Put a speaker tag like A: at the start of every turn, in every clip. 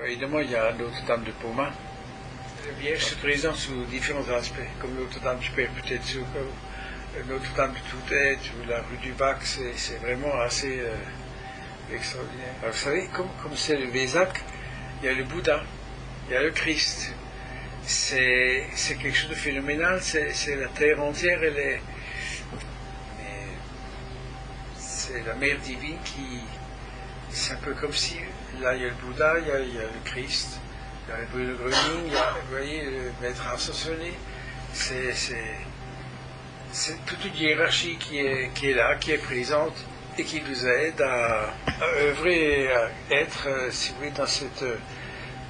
A: évidemment, il y a Notre-Dame de Pomain. La Vierge se présente sous différents aspects, comme Notre-Dame du Père peut-être sous Notre-Dame de Toute-Aide ou la rue du Bac, c'est vraiment assez extraordinaire. Alors, vous savez, comme c'est le Vézac, il y a le Bouddha, il y a le Christ. C'est quelque chose de phénoménal, c'est la terre entière, c'est la mère divine qui... C'est un peu comme si, là il y a le Bouddha, il y a le Christ, il y a le Bruno Gröning, il y a, vous voyez, le maître ascensionné. C'est toute une hiérarchie qui est là, qui est présente et qui nous aide à œuvrer et à être, si vous voulez, dans cette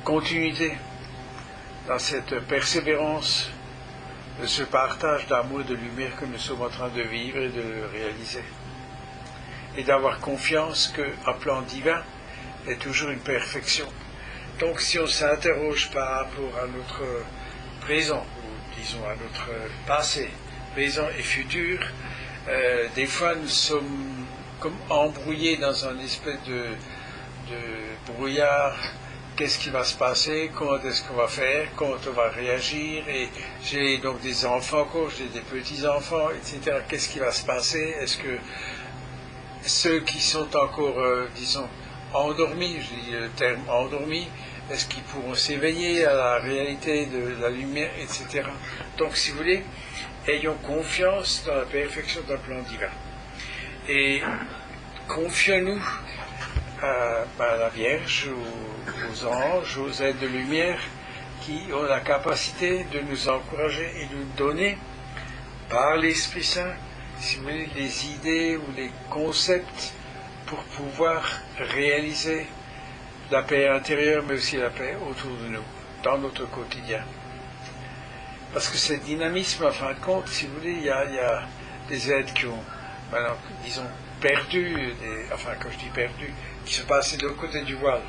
A: continuité, dans cette persévérance de ce partage d'amour et de lumière que nous sommes en train de vivre et de réaliser. Et d'avoir confiance qu'un plan divin est toujours une perfection. Donc si on s'interroge par rapport à notre présent, ou disons à notre passé, présent et futur, des fois nous sommes comme embrouillés dans un espèce de brouillard. Qu'est-ce qui va se passer, comment est-ce qu'on va faire, comment on va réagir, et j'ai donc des enfants encore, j'ai des petits-enfants, etc. Qu'est-ce qui va se passer? Est-ce que ceux qui sont encore, disons, endormis, je dis le terme endormis, est-ce qu'ils pourront s'éveiller à la réalité de la lumière, etc. Donc, si vous voulez, ayons confiance dans la perfection d'un plan divin. Et confions-nous à la Vierge, aux anges, aux aides de lumière qui ont la capacité de nous encourager et de nous donner, par l'Esprit Saint, si vous voulez, les idées ou les concepts pour pouvoir réaliser la paix intérieure, mais aussi la paix autour de nous, dans notre quotidien. Parce que ce dynamisme, en fin de compte, si vous voulez, il y a des aides qui ont, maintenant, disons, perdu, enfin, quand je dis perdu, qui sont passés de l'autre côté du voile.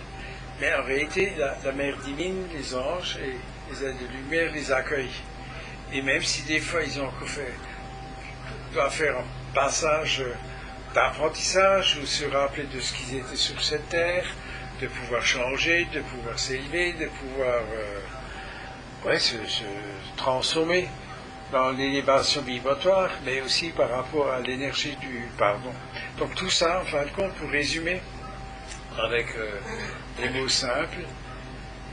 A: Mais en réalité, la Mère divine, les anges et les aides de lumière les accueillent. Et même si des fois ils ont encore doivent faire un passage d'apprentissage ou se rappeler de ce qu'ils étaient sur cette terre, de pouvoir changer, de pouvoir s'élever, de pouvoir se transformer dans l'élévation vibratoire, mais aussi par rapport à l'énergie du pardon. Donc tout ça, en fin de compte, pour résumer, avec des mots simples,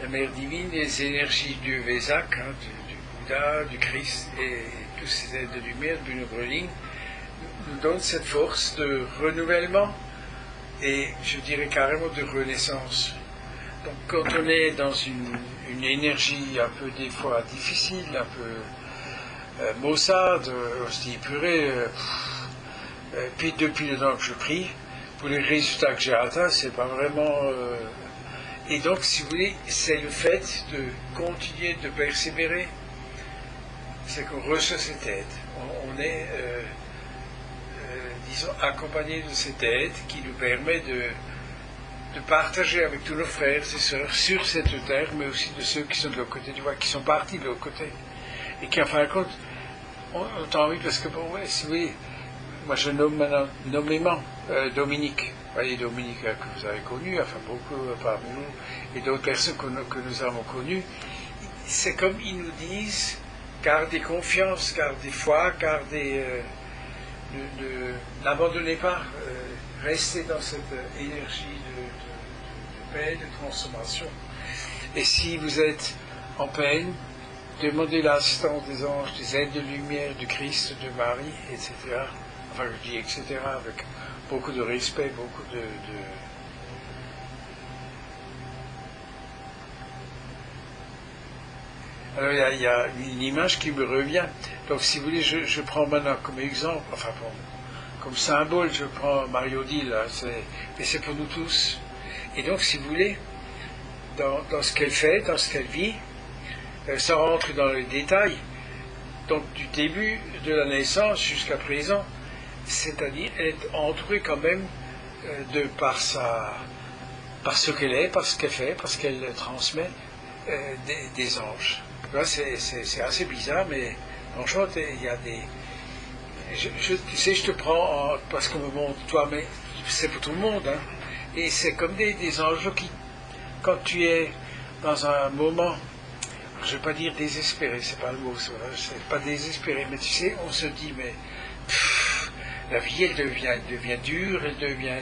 A: la Mère divine, les énergies du Vézac, du Bouddha, du Christ et tous ces aides de lumière, Bruno Gröning, nous donnent cette force de renouvellement et je dirais carrément de renaissance. Donc quand on est dans une énergie un peu des fois difficile, un peu maussade, on se dit purée, puis depuis le temps que je prie, pour les résultats que j'ai atteints, c'est pas vraiment... Et donc, si vous voulez, c'est le fait de continuer de persévérer, c'est qu'on reçoit cette aide. On est, disons, accompagné de cette aide qui nous permet de partager avec tous nos frères et sœurs sur cette terre, mais aussi de ceux qui sont de l'autre côté du voile, qui sont partis de l'autre côté. Et qui, en fin de compte, ont envie, parce que, bon, ouais, si vous voulez, moi je nomme maintenant nommément Dominique. Vous voyez, Dominique que vous avez connu, enfin beaucoup parmi nous, et d'autres personnes que nous avons connues. C'est comme ils nous disent, gardez confiance, gardez foi, gardez... n'abandonnez pas, restez dans cette énergie de paix, de transformation. Et si vous êtes en peine, demandez l'assistance des anges, des aides de lumière, du Christ, de Marie, etc. Enfin, je dis etc. avec beaucoup de respect, beaucoup de... Alors, il y a une image qui me revient. Donc, si vous voulez, je prends maintenant comme exemple, enfin, comme symbole, je prends Mario Di, là, mais c'est pour nous tous. Et donc, si vous voulez, dans ce qu'elle fait, dans ce qu'elle vit, sans rentrer dans les détails, donc du début de la naissance jusqu'à présent, c'est-à-dire elle est entourée quand même par ce qu'elle est, par ce qu'elle fait, parce qu'elle transmet des anges. Là, c'est assez bizarre, mais franchement, il y a des... tu sais, je te prends parce qu'on me montre toi, mais c'est pour tout le monde, hein. Et c'est comme des anges qui, quand tu es dans un moment, je ne vais pas dire désespéré, c'est pas le mot, c'est pas désespéré, mais tu sais, on se dit, mais la vie, elle devient dure, elle devient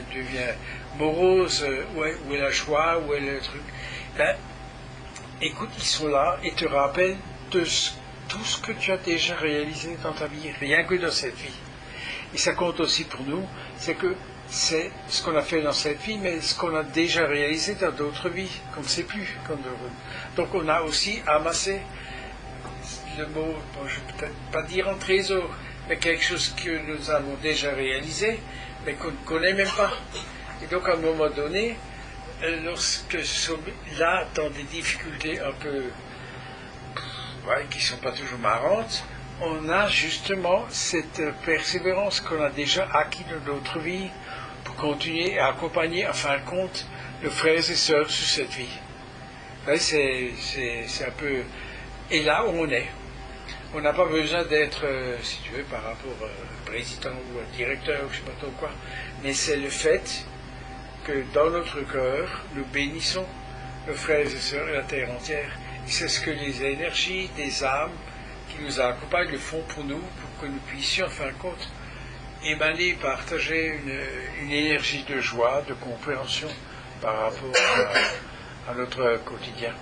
A: morose, où est la joie, où est le truc. Ben, écoute, ils sont là et te rappellent de tout ce que tu as déjà réalisé dans ta vie, rien que dans cette vie. Et ça compte aussi pour nous, c'est ce qu'on a fait dans cette vie, mais ce qu'on a déjà réalisé dans d'autres vies, qu'on ne sait plus. Donc on a aussi amassé le mot, bon, je ne vais peut-être pas dire un trésor, mais quelque chose que nous avons déjà réalisé, mais qu'on ne connaît même pas. Et donc à un moment donné, lorsque nous sommes là dans des difficultés un peu, qui ne sont pas toujours marrantes, on a justement cette persévérance qu'on a déjà acquis dans notre vie pour continuer à accompagner, en fin de compte, nos frères et sœurs sur cette vie. C'est un peu... Et là où on est, on n'a pas besoin d'être, si tu veux, par rapport au président ou au directeur ou je ne sais pas trop quoi, mais c'est le fait que dans notre cœur, nous bénissons nos frères et sœurs et la terre entière. Et c'est ce que les énergies des âmes qui nous accompagnent le font pour nous, pour que nous puissions, en fin de compte, émaner, partager une énergie de joie, de compréhension par rapport à notre quotidien.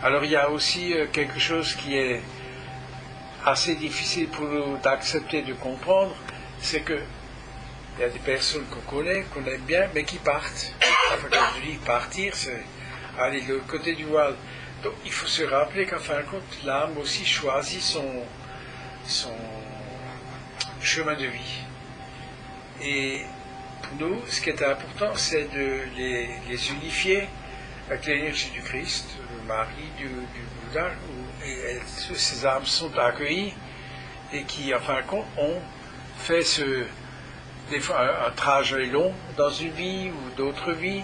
A: Alors il y a aussi quelque chose qui est assez difficile pour nous d'accepter, de comprendre, c'est que il y a des personnes qu'on aime bien, mais qui partent. Enfin, quand je dis partir, c'est aller de l'autre côté du voile. Donc il faut se rappeler qu'en fin de compte, l'âme aussi choisit son chemin de vie. Et pour nous, ce qui est important, c'est de les unifier avec l'énergie du Christ, le mari du Bouddha, et ces âmes sont accueillies et qui, en fin de compte, ont fait des fois un trajet long dans une vie ou d'autres vies,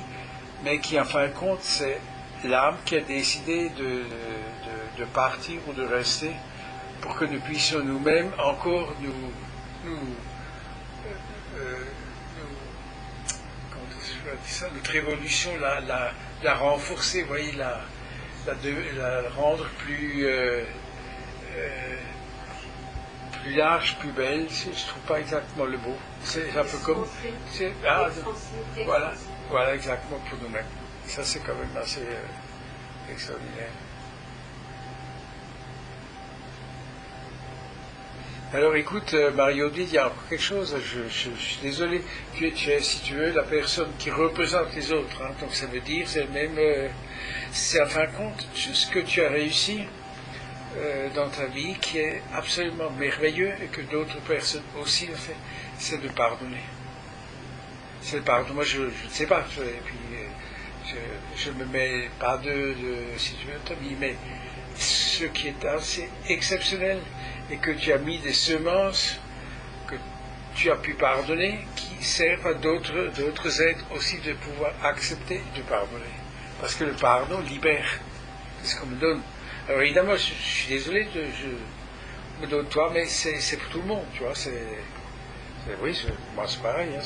A: mais qui, en fin de compte, c'est l'âme qui a décidé de partir ou de rester pour que nous puissions nous-mêmes encore notre évolution, la renforcer, vous voyez, la rendre plus large, plus belle, je ne trouve pas exactement le mot. C'est un peu comme... Voilà, exactement, pour nous-mêmes. Ça, c'est quand même assez extraordinaire. Alors écoute, Mario dit, il y a encore quelque chose, je suis désolé, tu es, si tu veux, la personne qui représente les autres, hein, donc ça veut dire, c'est en fin de compte, ce que tu as réussi dans ta vie, qui est absolument merveilleux, et que d'autres personnes aussi le font, c'est de pardonner. C'est le pardon, moi je ne sais pas, et puis je me mets pas si tu veux, ta vie, mais ce qui est assez exceptionnel, et que tu as mis des semences que tu as pu pardonner, qui servent à d'autres êtres aussi de pouvoir accepter et de pardonner. Parce que le pardon libère. C'est ce qu'on me donne. Alors évidemment, je suis désolé, je me donne toi, mais c'est pour tout le monde, tu vois. Oui, moi c'est pareil, hein,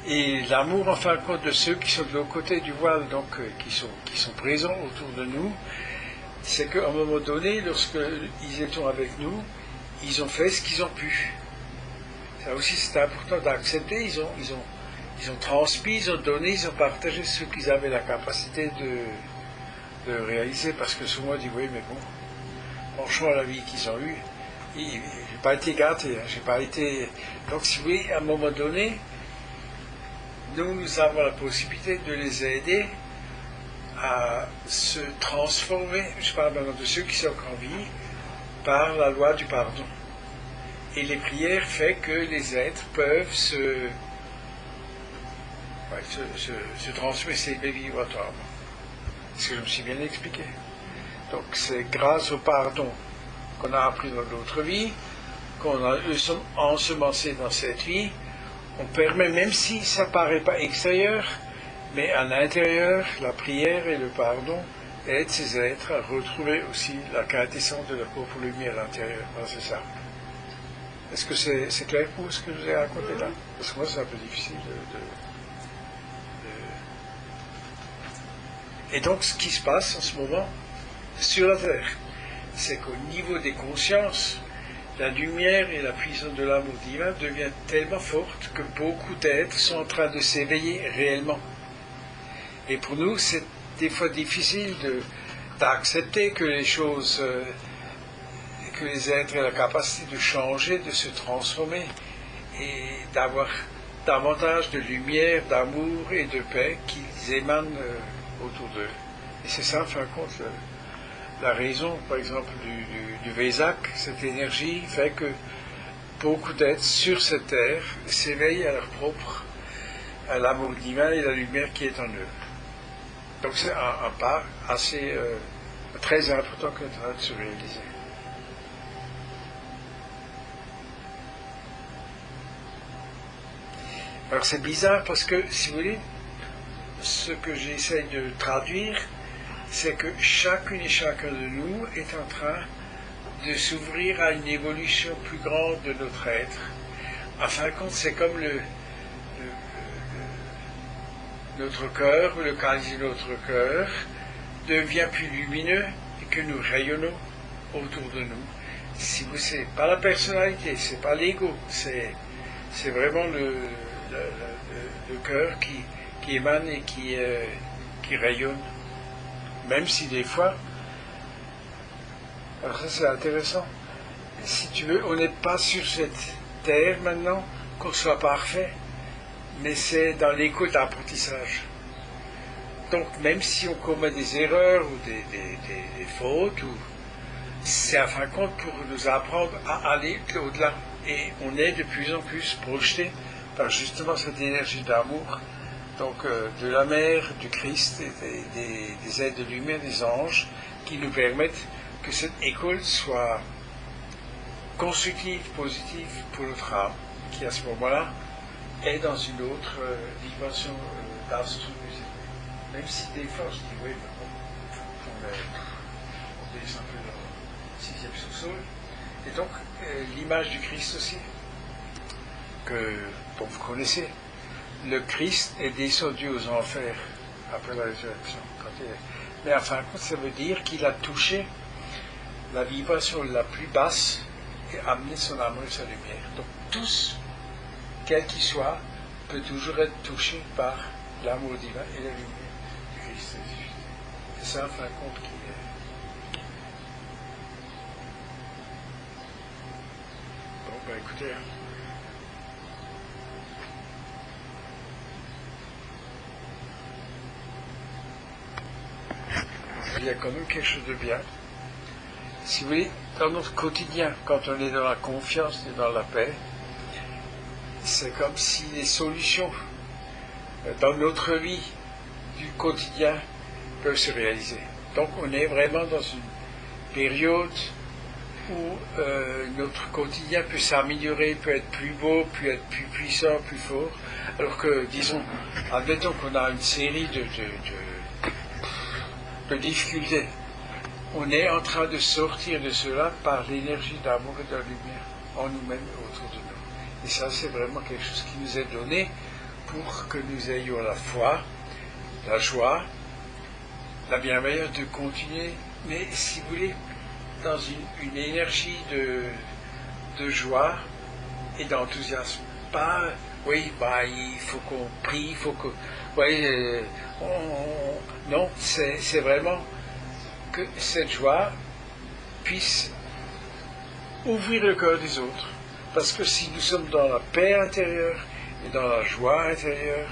A: Et l'amour, en fin de compte, de ceux qui sont de l'autre côté du voile, donc qui sont présents autour de nous, c'est qu'à un moment donné, lorsqu'ils étaient avec nous, ils ont fait ce qu'ils ont pu. Ça aussi, c'est important d'accepter. Ils ont transmis, ils ont donné, ils ont partagé ce qu'ils avaient la capacité de réaliser, parce que souvent on dit, oui, mais bon, franchement, la vie qu'ils ont eue, j'ai pas été gâté, hein, j'ai pas été... Donc, si vous voulez, à un moment donné, nous avons la possibilité de les aider à se transformer, je parle maintenant de ceux qui sont encore en vie, par la loi du pardon. Et les prières font que les êtres peuvent se transformer, s'élever vibratoirement. Est-ce que je me suis bien expliqué? Donc c'est grâce au pardon qu'on a appris dans d'autres vies, qu'on a ensemencé dans cette vie, on permet, même si ça ne paraît pas extérieur, mais à l'intérieur, la prière et le pardon aident ces êtres à retrouver aussi la quintessence de leur propre lumière à l'intérieur. C'est ça. Est-ce que c'est clair pour vous ce que je vous ai raconté là? Parce que moi, c'est un peu difficile Et donc, ce qui se passe en ce moment sur la Terre, c'est qu'au niveau des consciences, la lumière et la puissance de l'amour divin deviennent tellement fortes que beaucoup d'êtres sont en train de s'éveiller réellement. Et pour nous, c'est des fois difficile d'accepter que les choses, que les êtres aient la capacité de changer, de se transformer et d'avoir davantage de lumière, d'amour et de paix qu'ils émanent autour d'eux. Et c'est ça, en fin de compte, la raison, par exemple, du Vésac. Cette énergie fait que beaucoup d'êtres sur cette terre s'éveillent à leur propre, à l'amour divin et la lumière qui est en eux. Donc c'est un pas assez très important qui est en train de se réaliser. Alors c'est bizarre parce que, si vous voulez, ce que j'essaie de traduire, c'est que chacune et chacun de nous est en train de s'ouvrir à une évolution plus grande de notre être. En fin de compte, c'est comme notre cœur, le calice de notre cœur, devient plus lumineux et que nous rayonnons autour de nous. Si vous, c'est pas la personnalité, c'est pas l'ego, c'est vraiment le cœur qui émane et qui rayonne. Même si des fois, alors ça c'est intéressant, si tu veux, on n'est pas sur cette terre maintenant qu'on soit parfait, mais c'est dans l'écoute d'apprentissage. Donc même si on commet des erreurs ou des fautes, c'est à fin de compte pour nous apprendre à aller au-delà. Et on est de plus en plus projeté par justement cette énergie d'amour, donc de la mère, du Christ, et des êtres de lumière, des anges, qui nous permettent que cette école soit constructive, positive pour notre âme, qui à ce moment-là est dans une autre dimension d'astre. Même si des fois je dis oui, on descend un peu dans le 6e sous-sol. Et donc l'image du Christ aussi, dont vous connaissez. Le Christ est descendu aux enfers après la résurrection. Mais en fin de compte, ça veut dire qu'il a touché la vibration la plus basse et amené son amour et sa lumière. Donc tous, quel qu'il soit, peut toujours être touché par l'amour divin et la lumière du Christ. C'est ça, en fin de compte, qui est. Bon, ben écoutez. Il y a quand même quelque chose de bien. Si vous voulez, dans notre quotidien, quand on est dans la confiance et dans la paix, c'est comme si les solutions dans notre vie du quotidien peuvent se réaliser. Donc on est vraiment dans une période où notre quotidien peut s'améliorer, peut être plus beau, peut être plus puissant, plus fort, alors que, disons, admettons qu'on a une série de difficultés. On est en train de sortir de cela par l'énergie d'amour et de la lumière en nous-mêmes et autour de nous. Et ça, c'est vraiment quelque chose qui nous est donné pour que nous ayons la foi, la joie, la bienveillance de continuer, mais si vous voulez, dans une énergie de joie et d'enthousiasme. Pas, oui, bah, il faut qu'on prie, il faut que... Oui, non, c'est vraiment que cette joie puisse ouvrir le cœur des autres. Parce que si nous sommes dans la paix intérieure, et dans la joie intérieure,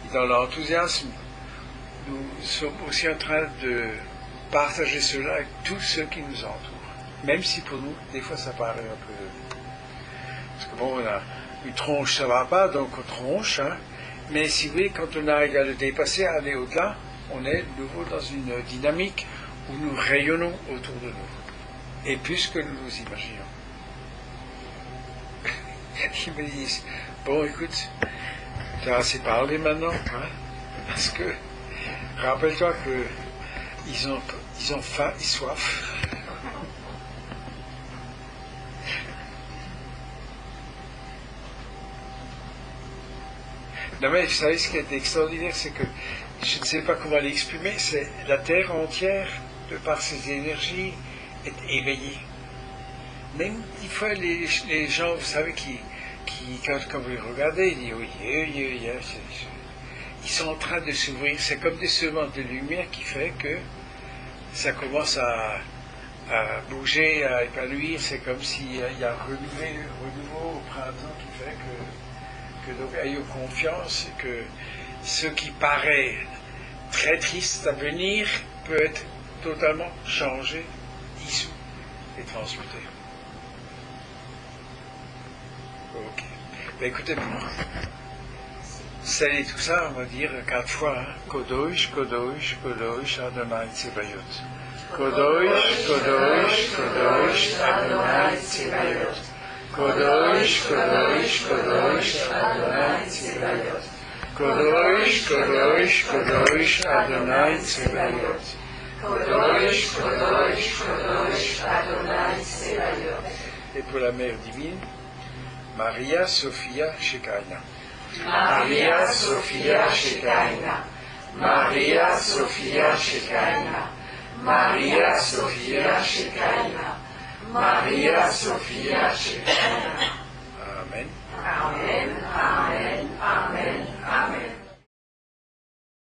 A: et dans l'enthousiasme, nous sommes aussi en train de partager cela avec tous ceux qui nous entourent. Même si pour nous, des fois, ça paraît un peu... Parce que bon, on a une tronche, ça va pas, donc on tronche, hein. Mais si vous voulez, quand on arrive à le dépasser, à aller au-delà, on est de nouveau dans une dynamique où nous rayonnons autour de nous. Et plus que nous nous imaginons. Ils me disent, bon écoute, tu as assez parlé maintenant, hein, parce que rappelle-toi que ils ont faim et soif. Non mais vous savez ce qui est extraordinaire, c'est que je ne sais pas comment l'exprimer, c'est la Terre entière, de par ses énergies, est éveillée. Même des fois les gens, vous savez, quand vous les regardez, ils disent oui, ils sont en train de s'ouvrir, c'est comme des semences de lumière qui fait que ça commence à bouger, à épanouir, c'est comme s'il y a un renouveau au printemps qui fait que donc ayons confiance que ce qui paraît très triste à venir peut être totalement changé, dissous et transmuté. Ok. Ben écoutez, c'est tout ça, on va dire 4 fois. Hein. Kodosh, Kodosh, Kodosh, Adonai Tsebayot. Kodosh, Kodosh, Kodosh, Adonai Tsebayot. Kodosh, Kodosh, Kodosh, Adonai Tsebayot. Kodosh, Kodosh, Kodosh, Adonai Tsebayot. Kodosh, Kodosh, Kodosh, Adonai Tsebayot. Et pour la Mère divine, Maria Sophia Shekinah.
B: Maria Sophia Shekinah. Maria Sophia Shekinah. Maria Sophia Shekinah. Maria Sophia Shekinah.
A: Amen.
B: Amen, amen, amen.